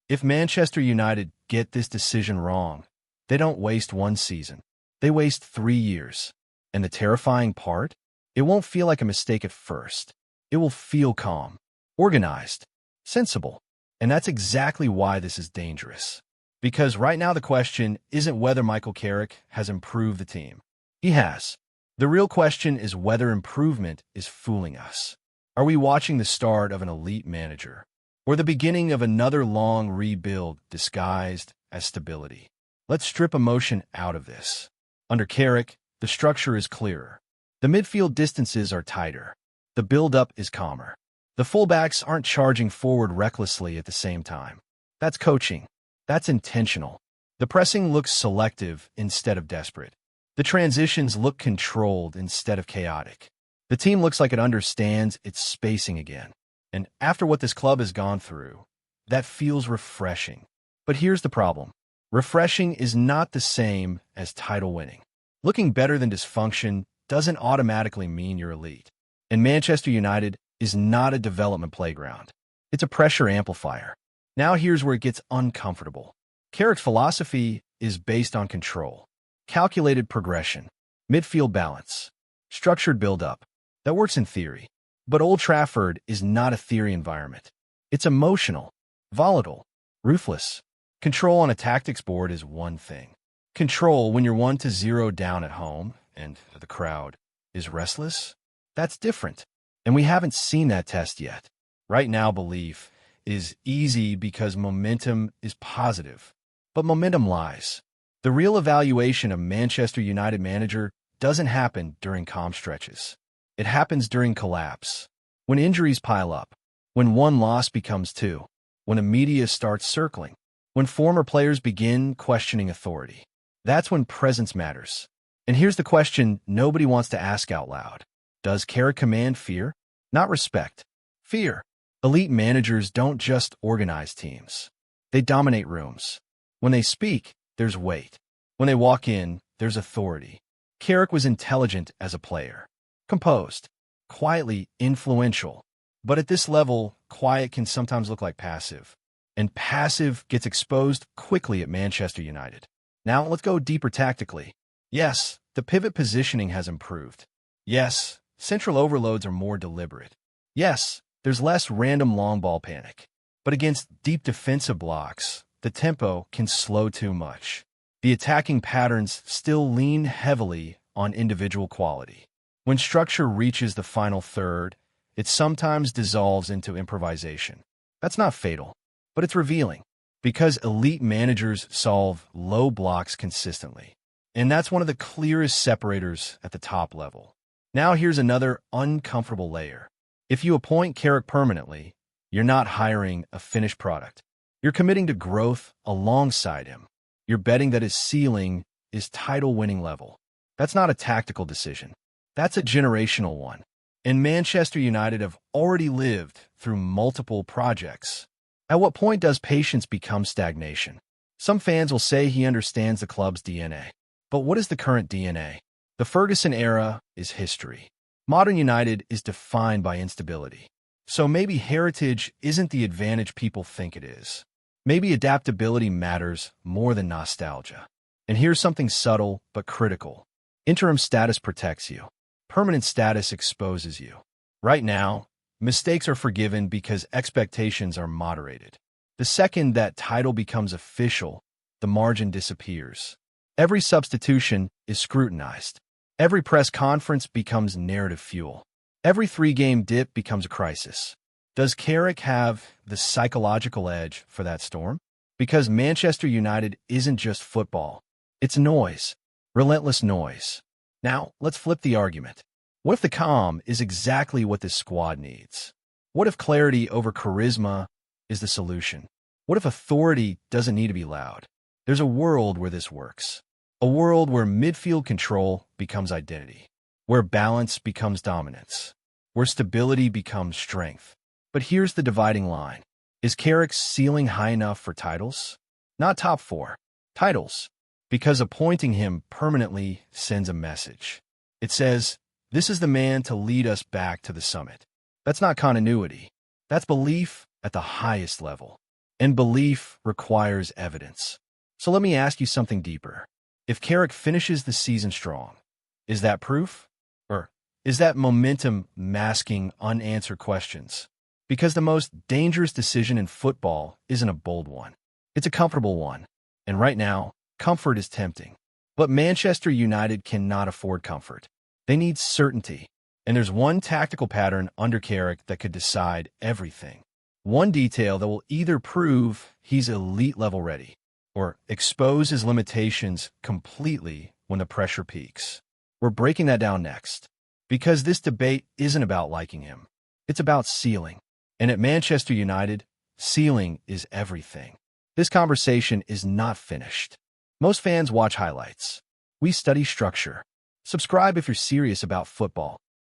If Manchester United get this decision wrong, they don't waste one season. They waste 3 years. And the terrifying part? It won't feel like a mistake at first. It will feel calm, organized, sensible. And that's exactly why this is dangerous. Because right now the question isn't whether Michael Carrick has improved the team. He has. The real question is whether improvement is fooling us. Are we watching the start of an elite manager, or the beginning of another long rebuild disguised as stability? Let's strip emotion out of this. Under Carrick, the structure is clearer. The midfield distances are tighter. The build-up is calmer. The fullbacks aren't charging forward recklessly at the same time. That's coaching. That's intentional. The pressing looks selective instead of desperate. The transitions look controlled instead of chaotic. The team looks like it understands its spacing again. And after what this club has gone through, that feels refreshing. But here's the problem. Refreshing is not the same as title winning. Looking better than dysfunction doesn't automatically mean you're elite. And Manchester United is not a development playground. It's a pressure amplifier. Now here's where it gets uncomfortable. Carrick's philosophy is based on control, calculated progression, midfield balance, structured build-up. That works in theory. But Old Trafford is not a theory environment. It's emotional, volatile, ruthless. Control on a tactics board is one thing. Control when you're 1-0 down at home and the crowd is restless, that's different. And we haven't seen that test yet. Right now, belief is easy because momentum is positive. But momentum lies. The real evaluation of Manchester United manager doesn't happen during calm stretches. It happens during collapse, when injuries pile up, when one loss becomes two, when the media starts circling, when former players begin questioning authority. That's when presence matters. And here's the question nobody wants to ask out loud. Does Carrick command fear? Not respect. Fear. Elite managers don't just organize teams. They dominate rooms. When they speak, there's weight. When they walk in, there's authority. Carrick was intelligent as a player. Composed. Quietly influential. But at this level, quiet can sometimes look like passive. And passive gets exposed quickly at Manchester United. Now let's go deeper tactically. Yes, the pivot positioning has improved. Yes, central overloads are more deliberate. Yes, there's less random long ball panic. But against deep defensive blocks, the tempo can slow too much. The attacking patterns still lean heavily on individual quality. When structure reaches the final third, it sometimes dissolves into improvisation. That's not fatal, but it's revealing, because elite managers solve low blocks consistently. And that's one of the clearest separators at the top level. Now here's another uncomfortable layer. If you appoint Carrick permanently, you're not hiring a finished product. You're committing to growth alongside him. You're betting that his ceiling is title-winning level. That's not a tactical decision. That's a generational one. And Manchester United have already lived through multiple projects. At what point does patience become stagnation? Some fans will say he understands the club's DNA. But what is the current DNA? The Ferguson era is history. Modern United is defined by instability. So maybe heritage isn't the advantage people think it is. Maybe adaptability matters more than nostalgia. And here's something subtle but critical. Interim status protects you. Permanent status exposes you. Right now, mistakes are forgiven because expectations are moderated. The second that title becomes official, the margin disappears. Every substitution is scrutinized. Every press conference becomes narrative fuel. Every 3-game dip becomes a crisis. Does Carrick have the psychological edge for that storm? Because Manchester United isn't just football. It's noise. Relentless noise. Now, let's flip the argument. What if the calm is exactly what this squad needs? What if clarity over charisma is the solution? What if authority doesn't need to be loud? There's a world where this works. A world where midfield control becomes identity. Where balance becomes dominance. Where stability becomes strength. But here's the dividing line. Is Carrick's ceiling high enough for titles? Not top 4. Titles. Because appointing him permanently sends a message. It says, this is the man to lead us back to the summit. That's not continuity. That's belief at the highest level. And belief requires evidence. So let me ask you something deeper. If Carrick finishes the season strong, is that proof? Or is that momentum masking unanswered questions? Because the most dangerous decision in football isn't a bold one. It's a comfortable one. And right now, comfort is tempting. But Manchester United cannot afford comfort. They need certainty. And there's one tactical pattern under Carrick that could decide everything. One detail that will either prove he's elite level ready or expose his limitations completely when the pressure peaks. We're breaking that down next. Because this debate isn't about liking him. It's about ceiling. And at Manchester United, ceiling is everything. This conversation is not finished. Most fans watch highlights. We study structure. Subscribe if you're serious about football.